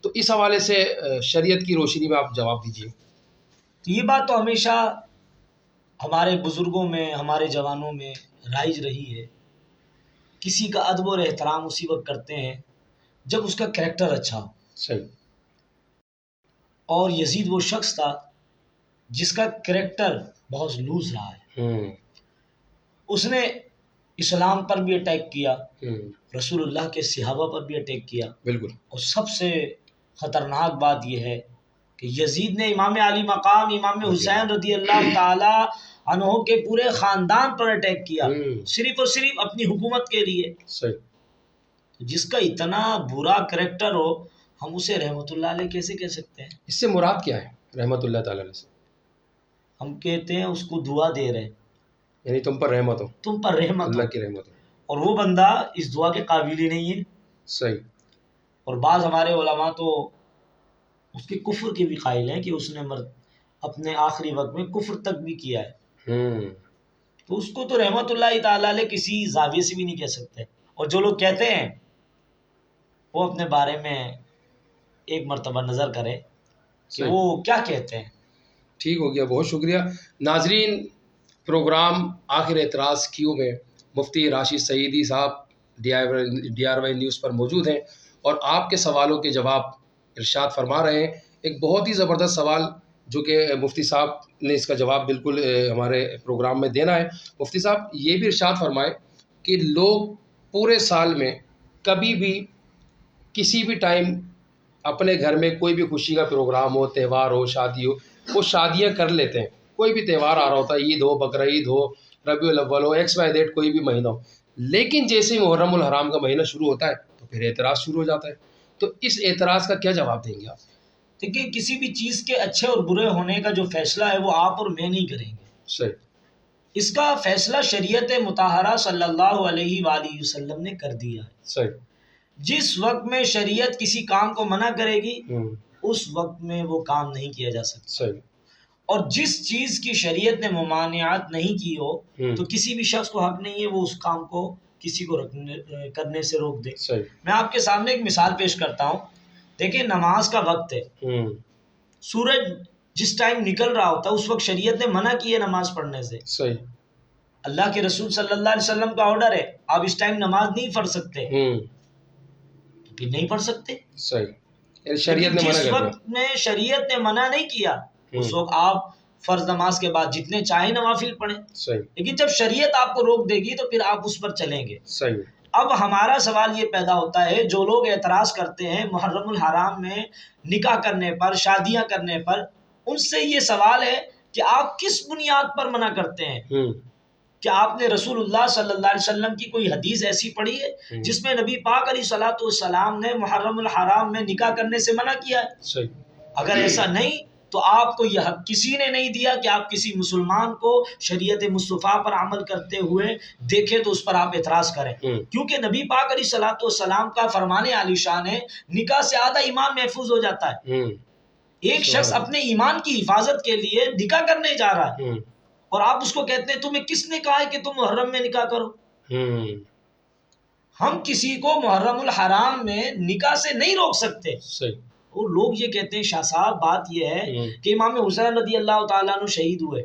تو اس حوالے سے شریعت کی روشنی میں آپ جواب دیجیے۔ تو یہ بات تو ہمیشہ ہمارے بزرگوں میں، ہمارے جوانوں میں رائج رہی ہے، کسی کا ادب اور احترام اسی وقت کرتے ہیں جب اس کا کریکٹر اچھا ہو۔ صحیح۔ اور یزید وہ شخص تھا جس کا کریکٹر بہت لوز رہا ہے۔ اس نے اسلام پر بھی اٹیک کیا، رسول اللہ کے صحابہ پر بھی اٹیک کیا، بالکل۔ اور سب سے خطرناک بات یہ ہے کہ یزید نے امام علی مقام امام حسین رضی اللہ تعالی عنہ کے پورے خاندان پر اٹیک کیا، صرف اور صرف اپنی حکومت کے لیے۔ صحیح۔ جس کا اتنا برا کریکٹر ہو، ہم اسے رحمت اللہ علیہ کیسے کہہ سکتے ہیں؟ اس سے مراد کیا ہے رحمت اللہ تعالیٰ علیہ سے؟ ہم کہتے ہیں اس کو دعا دے رہے ہیں، یعنی تم پر رحمت ہو، تم پر رحمت ہو، اللہ کی رحمت ہو۔ اور وہ بندہ اس دعا کے قابل ہی نہیں ہے۔ صحیح۔ اور بعض ہمارے علماء تو اس کے کفر کے بھی قائل ہیں کہ اس نے اپنے آخری وقت میں کفر تک بھی کیا ہے، تو اس کو تو رحمت اللہ تعالیٰ علیہ کسی زاویے سے بھی نہیں کہہ سکتے۔ اور جو لوگ کہتے ہیں وہ اپنے بارے میں ایک مرتبہ نظر کرے کہ وہ کیا کہتے ہیں۔ ٹھیک ہو گیا، بہت شکریہ۔ ناظرین، پروگرام آخر اعتراض کیوں میں مفتی راشد سعیدی صاحب DRY نیوز پر موجود ہیں اور آپ کے سوالوں کے جواب ارشاد فرما رہے ہیں۔ ایک بہت ہی زبردست سوال جو کہ مفتی صاحب نے اس کا جواب بالکل ہمارے پروگرام میں دینا ہے۔ مفتی صاحب یہ بھی ارشاد فرمائے کہ لوگ پورے سال میں کبھی بھی کسی بھی ٹائم اپنے گھر میں کوئی بھی خوشی کا پروگرام ہو، تہوار ہو، شادی ہو، وہ شادیاں کر لیتے ہیں۔ کوئی بھی تہوار آ رہا ہوتا ہے، عید ہو، بقرعید ہو، ربیع الاول ہو، XYZ کوئی بھی مہینہ ہو، لیکن جیسے ہی محرم الحرام کا مہینہ شروع ہوتا ہے تو پھر اعتراض شروع ہو جاتا ہے۔ تو اس اعتراض کا کیا جواب دیں گے آپ؟ دیکھیے، کسی بھی چیز کے اچھے اور برے ہونے کا جو فیصلہ ہے وہ آپ اور میں نہیں کریں گے۔ صحیح۔ اس کا فیصلہ شریعت مطہرہ صلی اللہ علیہ وآلہ وسلم نے کر دیا ہے۔ صحیح۔ جس وقت میں شریعت کسی کام کو منع کرے گی اس وقت میں وہ کام نہیں کیا جا سکتا۔ صحیح۔ اور جس چیز کی شریعت نے ممانعت نہیں کی ہو تو کسی بھی شخص کو حق نہیں ہے وہ اس کام کو کسی کو کرنے سے روک دے۔ صحیح۔ میں آپ کے سامنے ایک مثال پیش کرتا ہوں۔ دیکھیں، نماز کا وقت ہے، سورج جس ٹائم نکل رہا ہوتا ہے اس وقت شریعت نے منع کی ہے نماز پڑھنے سے۔ صحیح۔ اللہ کے رسول صلی اللہ علیہ وسلم کا آرڈر ہے، آپ اس ٹائم نماز نہیں پڑھ سکتے، تو پھر نہیں پڑھ سکتے۔ صحیح۔ شریعت نے منع جس کر دیا۔ وقت میں شریعت نے منع نہیں کیا اس وقت آپ فرض نماز کے بعد جتنے چاہیں نوافل پڑھیں، صحیح۔ لیکن جب شریعت آپ کو روک دے گی تو پھر آپ اس پر چلیں گے۔ صحیح۔ اب ہمارا سوال یہ پیدا ہوتا ہے، جو لوگ اعتراض کرتے ہیں محرم الحرام میں نکاح کرنے پر، شادیاں کرنے پر، ان سے یہ سوال ہے کہ آپ کس بنیاد پر منع کرتے ہیں؟ کیا آپ نے رسول اللہ صلی اللہ علیہ وسلم کی کوئی حدیث ایسی پڑھی ہے جس میں نبی پاک علیہ الصلوۃ والسلام نے محرم الحرام میں نکاح کرنے سے منع کیا ہے؟ صحیح۔ اگر ایسا نہیں تو آپ کو یہ حق کسی نے نہیں دیا کہ آپ کسی مسلمان کو شریعت مصطفیٰ پر عمل کرتے ہوئے دیکھیں تو اس پر آپ اعتراض کریں، کیونکہ نبی پاک علیہ الصلوۃ والسلام کا فرمان عالی شان ہے، نکاح سے آدھا ایمان محفوظ ہو جاتا ہے۔ ایک شخص اپنے ایمان کی حفاظت کے لیے نکاح کرنے جا رہا ہے اور آپ اس کو کہتے ہیں تمہیں کس نے کہا ہے کہ تم محرم میں نکاح کرو؟ ہم کسی کو محرم الحرام میں نکاح سے نہیں روک سکتے۔ صحیح۔ اور لوگ یہ کہتے ہیں شاہ صاحب بات یہ ہے کہ امام حسین رضی اللہ تعالیٰ عنہ شہید ہوئے،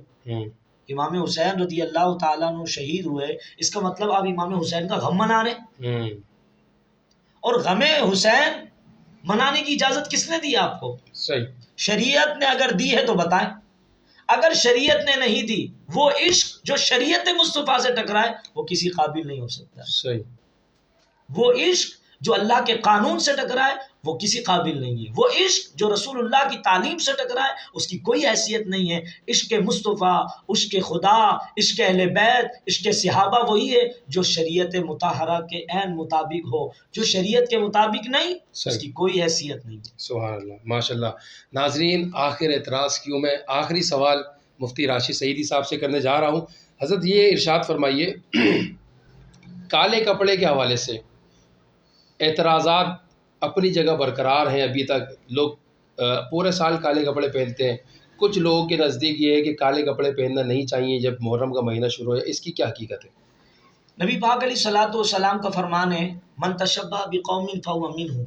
امام حسین رضی اللہ تعالیٰ عنہ شہید ہوئے، اس کا مطلب آپ امام حسین کا غم منا رہے ہیں، اور غم حسین منانے کی اجازت کس نے دی آپ کو؟ صحیح۔ شریعت نے اگر دی ہے تو بتائیں، اگر شریعت نے نہیں دی، وہ عشق جو شریعت مصطفیٰ سے ٹکرائے وہ کسی قابل نہیں ہو سکتا۔ صحیح۔ وہ عشق جو اللہ کے قانون سے ٹکرائے وہ کسی قابل نہیں ہے۔ وہ عشق جو رسول اللہ کی تعلیم سے ٹکرائے اس کی کوئی حیثیت نہیں ہے۔ عشق مصطفیٰ، عشق خدا، عشق اہل بیت، عشق صحابہ وہی ہے جو شریعت مطہرہ کے عین مطابق ہو، جو شریعت کے مطابق نہیں اس کی کوئی حیثیت نہیں ہے۔ سبحان اللہ، ماشاء اللہ۔ ناظرین، آخر اعتراض کیوں میں آخری سوال مفتی راشد سعیدی صاحب سے کرنے جا رہا ہوں۔ حضرت یہ ارشاد فرمائیے، کالے کپڑے کے حوالے سے اعتراضات اپنی جگہ برقرار ہیں، ابھی تک لوگ پورے سال کالے کپڑے پہنتے ہیں۔ کچھ لوگوں کے نزدیک یہ ہے کہ کالے کپڑے پہننا نہیں چاہیے جب محرم کا مہینہ شروع ہے، اس کی کیا حقیقت ہے؟ نبی پاک علیہ الصلوۃ والسلام کا فرمان ہے، من تشبہ بقوم فہو منہم،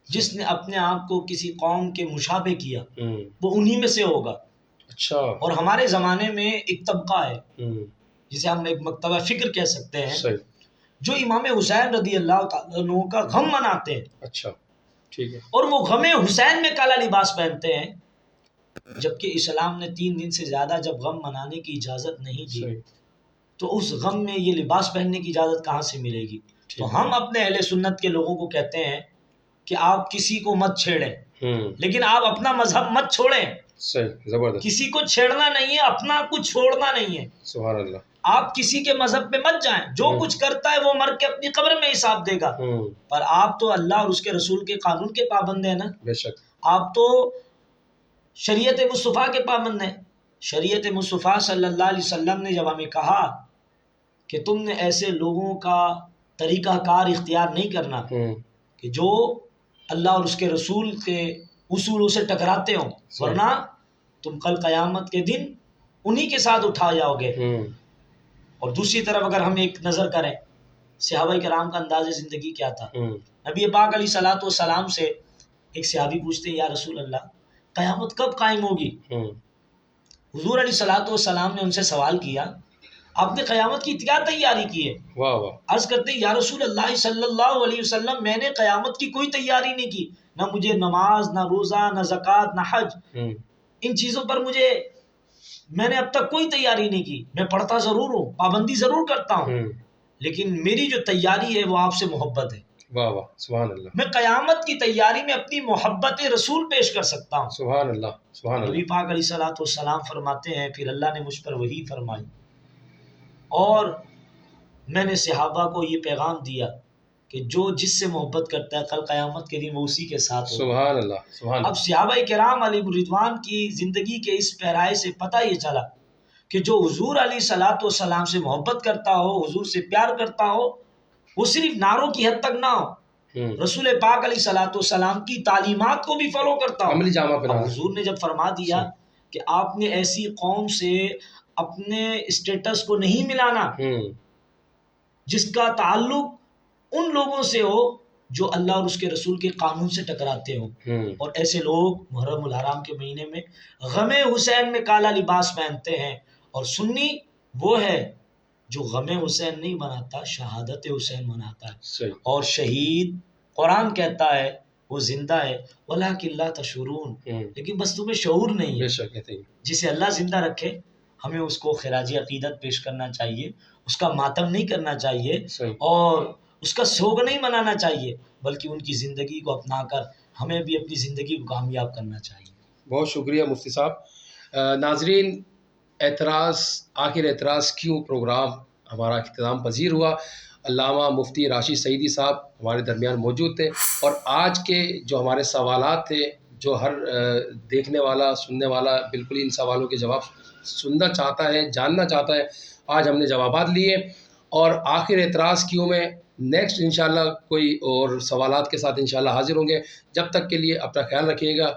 جس نے اپنے آپ کو کسی قوم کے مشابہ کیا ہوں، وہ انہی میں سے ہوگا. اچھا. اور ہمارے زمانے میں ایک طبقہ ہے ہوں، جسے ہم ایک مکتبہ فکر کہہ سکتے ہیں، صحیح. جو امام حسین رضی اللہ تعالیٰ عنہ کا غم مناتے ہیں، اچھا، ٹھیک ہے. اور وہ غم حسین میں کالا لباس پہنتے ہیں، جبکہ اسلام نے 3 دن سے زیادہ جب غم منانے کی اجازت نہیں دی صحیح. تو اس غم میں یہ لباس پہننے کی اجازت کہاں سے ملے گی؟ تو ہم اپنے اہل سنت کے لوگوں کو کہتے ہیں کہ آپ کسی کو مت چھیڑیں، ہوں، لیکن آپ اپنا مذہب مت چھوڑیں. صحیح، زبردست. کسی کو چھیڑنا نہیں ہے، اپنا کچھ چھوڑنا نہیں ہے. سبحان اللہ. آپ کسی کے مذہب پہ مت جائیں، جو کچھ کرتا ہے وہ مر کے اپنی قبر میں حساب دے گا. ہوں، پر آپ تو اللہ اور اس کے رسول کے قانون کے پابند ہیں نا. بے شک. آپ تو شریعت مصطفیٰ کے پابند ہیں. شریعت مصطفیٰ صلی اللہ علیہ وسلم نے جب ہمیں کہا کہ تم نے ایسے لوگوں کا طریقہ کار اختیار نہیں کرنا ہوں، کہ جو اللہ اور اس کے رسول کے اصولوں سے ٹکراتے ہوں، ورنہ تم کل قیامت کے دن انہی کے ساتھ اٹھا جاؤ گے. ہوں، اور دوسری طرف اگر ہم ایک نظر کریں صحابہ کرام کا انداز زندگی کیا تھا. ہوں، نبی پاک علیہ الصلوۃ والسلام سے ایک صحابی پوچھتے ہیں یا رسول اللہ قیامت کب قائم ہوگی؟ ہوں، حضور علیہ الصلوۃ والسلام نے ان سے سوال کیا آپ نے قیامت کی کیا تیاری کی ہے؟ واہ واہ. عرض کرتے ہیں یا رسول اللہ صلی اللہ علیہ وسلم میں نے قیامت کی کوئی تیاری نہیں کی، نہ مجھے نماز، نہ روزہ، نہ زکوٰۃ، نہ حج، ہوں، ان چیزوں پر میں نے اب تک کوئی تیاری نہیں کی. میں پڑھتا ضرور ہوں، پابندی ضرور کرتا ہوں، ہوں، لیکن میری جو تیاری ہے وہ آپ سے محبت ہے. واہ واہ. سبحان اللہ. میں قیامت کی تیاری میں اپنی محبت رسول پیش کر سکتا ہوں. سبحان اللہ. سبحان نبی اللہ. پاک علیہ الصلوۃ والسلام فرماتے ہیں پھر اللہ نے مجھ پر وحی فرمائی اور میں نے صحابہ کو یہ پیغام دیا کہ جو جس سے محبت کرتا ہے کل قیامت کے دن وہ اسی کے ساتھ ہوگا. سبحان اللہ. سبحان اب اللہ. صحابہ کرام علیہ رضوان کی زندگی کے اس پیرائے سے پتہ یہ چلا کہ جو حضور علیہ صلاۃ والسلام سے محبت کرتا ہو، حضور سے پیار کرتا ہو، وہ صرف نعروں کی حد تک نہ ہو، ہوں، رسول پاک علیہ صلاۃ والسلام کی تعلیمات کو بھی فالو کرتا ہو. عملی جامہ اب پہنانا. حضور نے جب فرما دیا کہ آپ نے ایسی قوم سے اپنے اسٹیٹس کو نہیں ملانا ہوں، جس کا تعلق ان لوگوں سے ہو جو اللہ اور اس کے رسول کے قانون سے ٹکراتے ہوں. ہوں، اور ایسے لوگ محرم الحرام کے مہینے میں غم حسین میں کالا لباس پہنتے ہیں. اور سنی وہ ہے جو غم حسین نہیں مناتا، شہادت حسین مناتا ہے. صحیح. اور شہید قرآن کہتا ہے وہ زندہ ہے وَلَٰكِن لَا تَشْعُرُونَ، ہوں، لیکن بس تمہیں شعور نہیں بے ہے. شک کہتے ہیں. جسے اللہ زندہ رکھے ہمیں اس کو خراج عقیدت پیش کرنا چاہیے، اس کا ماتم نہیں کرنا چاہیے صحیح. اور اس کا سوگ نہیں منانا چاہیے، بلکہ ان کی زندگی کو اپنا کر ہمیں بھی اپنی زندگی کو کامیاب کرنا چاہیے. بہت شکریہ مفتی صاحب. ناظرین، آخر اعتراض کیوں پروگرام ہمارا اختتام پذیر ہوا. علامہ مفتی راشد سعیدی صاحب ہمارے درمیان موجود تھے اور آج کے جو ہمارے سوالات تھے، جو ہر دیکھنے والا سننے والا بالکل ان سوالوں کے جواب سننا چاہتا ہے، جاننا چاہتا ہے، آج ہم نے جوابات لیے. اور آخر اعتراض کیوں میں نیکسٹ انشاءاللہ کوئی اور سوالات کے ساتھ انشاءاللہ حاضر ہوں گے. جب تک کے لیے اپنا خیال رکھیے گا.